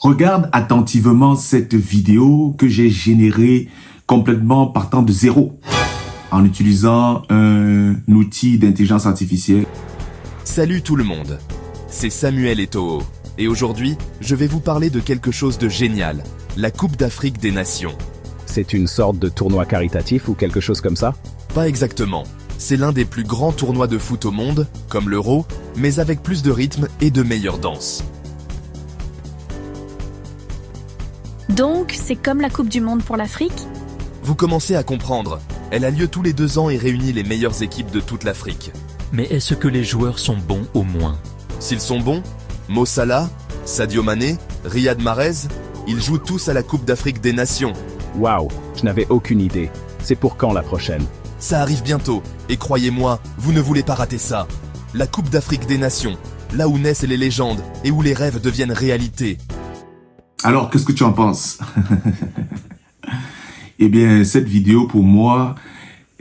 Regarde attentivement cette vidéo que j'ai générée complètement partant de zéro, en utilisant un outil d'intelligence artificielle. Salut tout le monde, c'est Samuel Eto'o, et aujourd'hui, je vais vous parler de quelque chose de génial, la Coupe d'Afrique des Nations. C'est une sorte de tournoi caritatif ou quelque chose comme ça? Pas exactement, c'est l'un des plus grands tournois de foot au monde, comme l'Euro, mais avec plus de rythme et de meilleures danses. Donc, c'est comme la Coupe du Monde pour l'Afrique? Vous commencez à comprendre, elle a lieu tous les 2 ans et réunit les meilleures équipes de toute l'Afrique. Mais est-ce que les joueurs sont bons au moins? S'ils sont bons, Mo Salah, Sadio Mané, Riyad Mahrez, ils jouent tous à la Coupe d'Afrique des Nations. Waouh, je n'avais aucune idée. C'est pour quand la prochaine? Ça arrive bientôt, et croyez-moi, vous ne voulez pas rater ça. La Coupe d'Afrique des Nations, là où naissent les légendes et où les rêves deviennent réalité. Alors, qu'est-ce que tu en penses? Eh bien, cette vidéo, pour moi,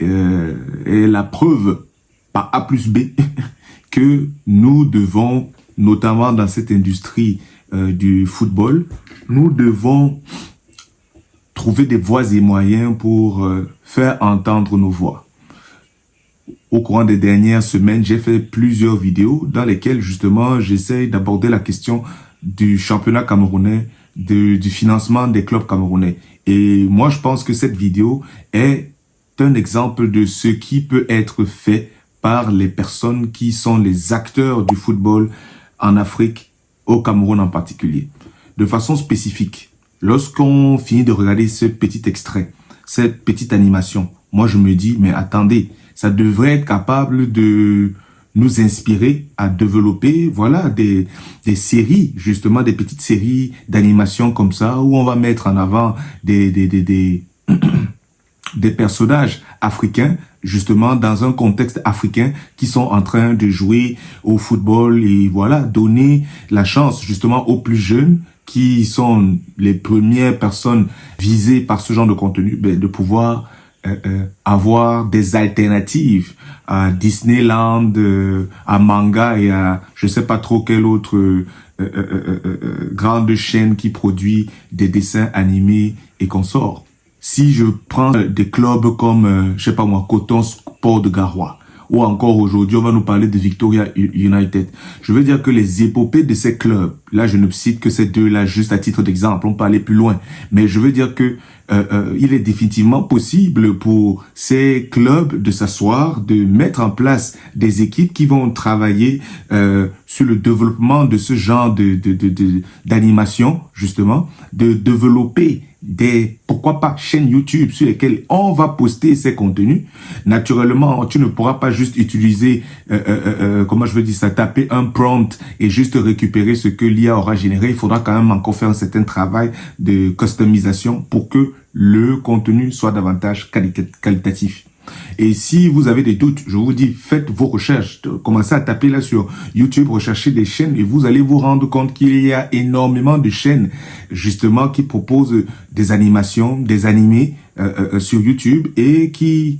est la preuve par A plus B que nous devons, notamment dans cette industrie du football, nous devons trouver des voies et moyens pour faire entendre nos voix. Au courant des dernières semaines, j'ai fait plusieurs vidéos dans lesquelles, justement, j'essaie d'aborder la question du championnat camerounais, du financement des clubs camerounais. Et moi, je pense que cette vidéo est un exemple de ce qui peut être fait par les personnes qui sont les acteurs du football en Afrique, au Cameroun en particulier. De façon spécifique, lorsqu'on finit de regarder ce petit extrait, cette petite animation, moi je me dis, mais attendez, ça devrait être capable de nous inspirer à développer, voilà, des séries, justement, des petites séries d'animation comme ça, où on va mettre en avant des personnages africains, justement, dans un contexte africain, qui sont en train de jouer au football et voilà, donner la chance, justement, aux plus jeunes, qui sont les premières personnes visées par ce genre de contenu, de pouvoir avoir des alternatives à Disneyland, à Manga et à je sais pas trop quelle autre grande chaîne qui produit des dessins animés et consorts. Si je prends des clubs comme, je sais pas moi, Coton Sport de Garoua, ou encore aujourd'hui, on va nous parler de Victoria United. Je veux dire que les épopées de ces clubs, là je ne cite que ces deux-là juste à titre d'exemple, on peut aller plus loin, mais je veux dire que il est définitivement possible pour ces clubs de s'asseoir, de mettre en place des équipes qui vont travailler sur le développement de ce genre d'animation, justement, de développer pourquoi pas, chaînes YouTube sur lesquelles on va poster ces contenus. Naturellement, tu ne pourras pas juste utiliser, comment je veux dire ça, taper un prompt et juste récupérer ce que l'IA aura généré. Il faudra quand même encore faire un certain travail de customisation pour que le contenu soit davantage qualitatif. Et si vous avez des doutes, je vous dis, faites vos recherches. Commencez à taper là sur YouTube, recherchez des chaînes et vous allez vous rendre compte qu'il y a énormément de chaînes justement qui proposent des animations, des animés sur YouTube et qui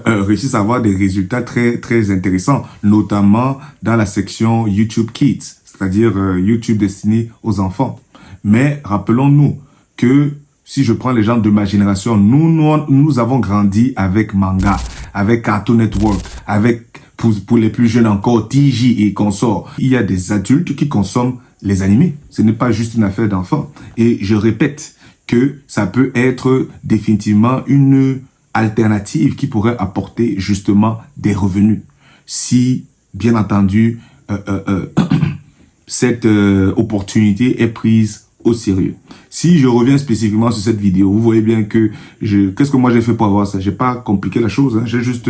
réussissent à avoir des résultats très très intéressants, notamment dans la section YouTube Kids, c'est-à-dire YouTube destiné aux enfants. Mais rappelons-nous que si je prends les gens de ma génération, nous avons grandi avec Manga, avec Cartoon Network, avec, pour les plus jeunes encore, TJ et consorts. Il y a des adultes qui consomment les animés. Ce n'est pas juste une affaire d'enfants. Et je répète que ça peut être définitivement une alternative qui pourrait apporter justement des revenus. Si, bien entendu, cette opportunité est prise au sérieux. Si je reviens spécifiquement sur cette vidéo, vous voyez bien que qu'est-ce que moi j'ai fait pour avoir ça? J'ai pas compliqué la chose, hein. J'ai juste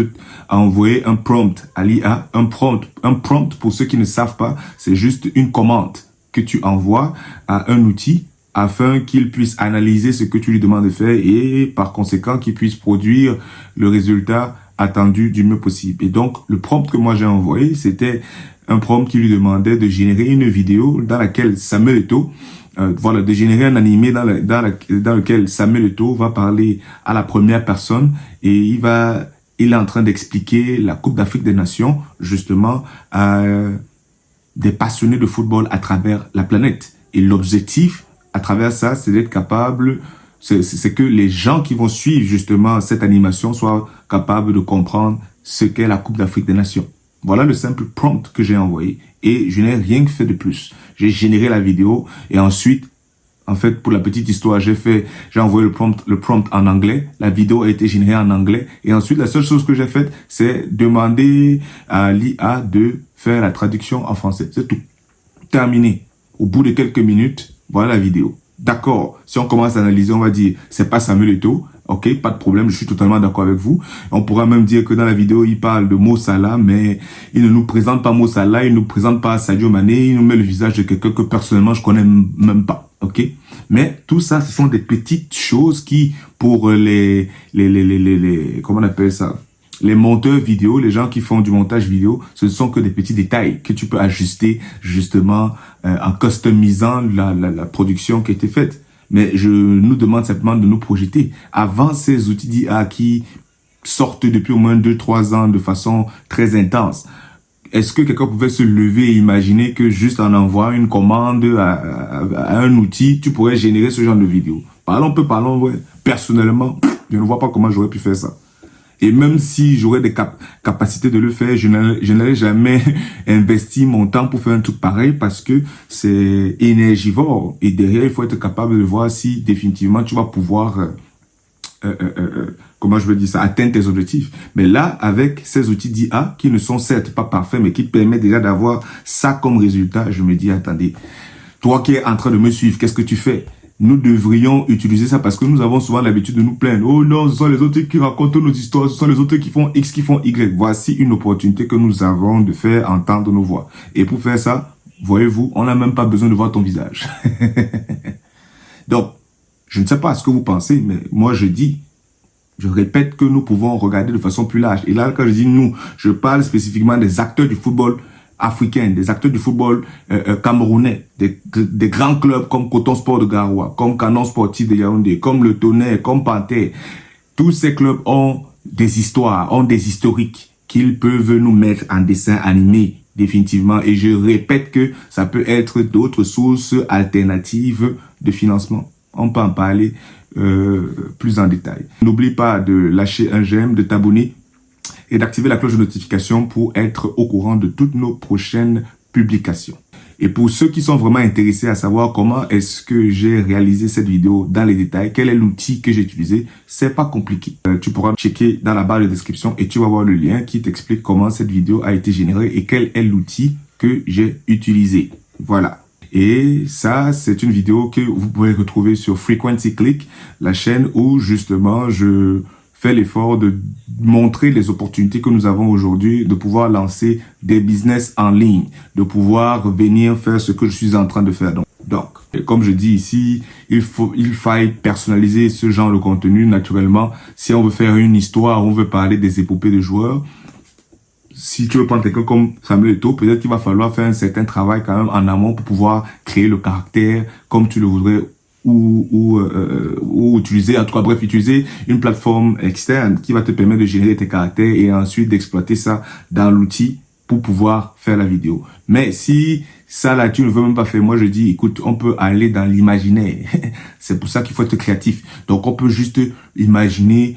envoyé un prompt à l'IA. Un prompt, pour ceux qui ne savent pas, c'est juste une commande que tu envoies à un outil afin qu'il puisse analyser ce que tu lui demandes de faire et par conséquent qu'il puisse produire le résultat attendu du mieux possible. Et donc, le prompt que moi j'ai envoyé, c'était un prompt qui lui demandait de générer une vidéo dans laquelle Samuel Eto'o voilà, de générer un animé dans lequel Samuel Eto'o va parler à la première personne et il est en train d'expliquer la Coupe d'Afrique des Nations, justement, à des passionnés de football à travers la planète. Et l'objectif, à travers ça, c'est d'être capable, c'est que les gens qui vont suivre justement cette animation soient capables de comprendre ce qu'est la Coupe d'Afrique des Nations. Voilà le simple prompt que j'ai envoyé. Et je n'ai rien fait de plus. J'ai généré la vidéo et ensuite, en fait, pour la petite histoire, j'ai envoyé le prompt en anglais. La vidéo a été générée en anglais. Et ensuite, la seule chose que j'ai faite, c'est demander à l'IA de faire la traduction en français. C'est tout. Terminé. Au bout de quelques minutes, voilà la vidéo. D'accord. Si on commence à analyser, on va dire, c'est pas Samuel Eto'o. Ok, pas de problème, je suis totalement d'accord avec vous. On pourra même dire que dans la vidéo, il parle de Mo Salah, mais il ne nous présente pas Mo Salah, il ne nous présente pas Sadio Mané, il nous met le visage de quelqu'un que personnellement je connais même pas. Ok, mais tout ça, ce sont des petites choses qui, pour comment on appelle ça, les monteurs vidéo, les gens qui font du montage vidéo, ce sont que des petits détails que tu peux ajuster justement en customisant la production qui a été faite. Mais je nous demande simplement de nous projeter. Avant ces outils d'IA qui sortent depuis au moins 2-3 ans de façon très intense, est-ce que quelqu'un pouvait se lever et imaginer que juste en envoyant une commande à un outil, tu pourrais générer ce genre de vidéo? Parlons, ouais. Personnellement, je ne vois pas comment j'aurais pu faire ça. Et même si j'aurais des capacités de le faire, je n'allais jamais investir mon temps pour faire un truc pareil parce que c'est énergivore. Et derrière, il faut être capable de voir si définitivement tu vas pouvoir, comment je veux dire ça, atteindre tes objectifs. Mais là, avec ces outils d'IA qui ne sont certes pas parfaits, mais qui permettent déjà d'avoir ça comme résultat, je me dis, attendez, toi qui es en train de me suivre, qu'est-ce que tu fais? Nous devrions utiliser ça parce que nous avons souvent l'habitude de nous plaindre. Oh non, ce sont les autres qui racontent nos histoires, ce sont les autres qui font X, qui font Y. Voici une opportunité que nous avons de faire entendre nos voix. Et pour faire ça, voyez-vous, on n'a même pas besoin de voir ton visage. Donc, je ne sais pas ce que vous pensez, mais moi je répète que nous pouvons regarder de façon plus large. Et là, quand je dis nous, je parle spécifiquement des acteurs du football africains, des acteurs du football camerounais, des grands clubs comme Coton Sport de Garoua, comme Canon Sportif de Yaoundé, comme le Tonnerre, comme Panthère. Tous ces clubs ont des histoires, ont des historiques qu'ils peuvent nous mettre en dessin animé définitivement. Et je répète que ça peut être d'autres sources alternatives de financement. On peut en parler plus en détail. N'oublie pas de lâcher un j'aime, de t'abonner et d'activer la cloche de notification pour être au courant de toutes nos prochaines publications. Et pour ceux qui sont vraiment intéressés à savoir comment est-ce que j'ai réalisé cette vidéo dans les détails, quel est l'outil que j'ai utilisé, c'est pas compliqué. Tu pourras checker dans la barre de description et tu vas voir le lien qui t'explique comment cette vidéo a été générée et quel est l'outil que j'ai utilisé. Voilà. Et ça, c'est une vidéo que vous pouvez retrouver sur Frequency Click, la chaîne où justement je fais l'effort de montrer les opportunités que nous avons aujourd'hui, de pouvoir lancer des business en ligne, de pouvoir venir faire ce que je suis en train de faire. Donc, comme je dis ici, il faille personnaliser ce genre de contenu naturellement. Si on veut faire une histoire, on veut parler des épopées de joueurs, si tu veux prendre quelqu'un comme Samuel Eto'o, peut-être qu'il va falloir faire un certain travail quand même en amont pour pouvoir créer le caractère comme tu le voudrais ou utiliser, en tout cas bref, utiliser une plateforme externe qui va te permettre de générer tes caractères et ensuite d'exploiter ça dans l'outil pour pouvoir faire la vidéo. Mais si ça là, tu ne veux même pas faire, moi je dis, écoute, on peut aller dans l'imaginaire. C'est pour ça qu'il faut être créatif. Donc on peut juste imaginer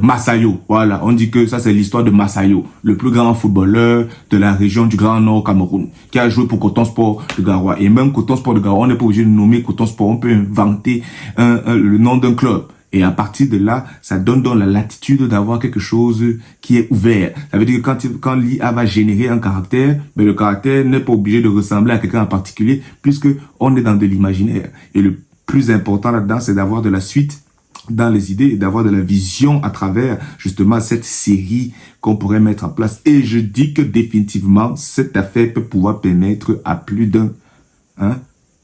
Massayo. Voilà, on dit que ça c'est l'histoire de Massayo, le plus grand footballeur de la région du Grand Nord Cameroun, qui a joué pour Coton Sport de Garoua. Et même Coton Sport de Garoua, on n'est pas obligé de nommer Coton Sport, on peut inventer le nom d'un club. Et à partir de là, ça donne donc la latitude d'avoir quelque chose qui est ouvert. Ça veut dire que quand l'IA va générer un caractère, ben le caractère n'est pas obligé de ressembler à quelqu'un en particulier, puisque on est dans de l'imaginaire. Et le plus important là-dedans, c'est d'avoir de la suite dans les idées et d'avoir de la vision à travers justement cette série qu'on pourrait mettre en place. Et je dis que définitivement, cette affaire peut pouvoir permettre à plus d'un,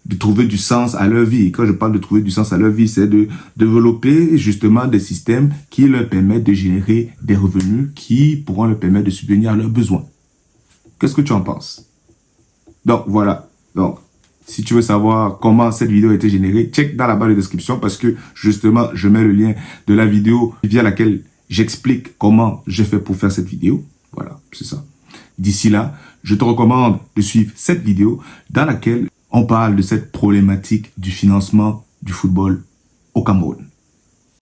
de trouver du sens à leur vie. Et quand je parle de trouver du sens à leur vie, c'est de développer justement des systèmes qui leur permettent de générer des revenus qui pourront leur permettre de subvenir à leurs besoins. Qu'est-ce que tu en penses? Donc voilà. Donc, si tu veux savoir comment cette vidéo a été générée, check dans la barre de description parce que justement, je mets le lien de la vidéo via laquelle j'explique comment j'ai fait pour faire cette vidéo. Voilà, c'est ça. D'ici là, je te recommande de suivre cette vidéo dans laquelle on parle de cette problématique du financement du football au Cameroun.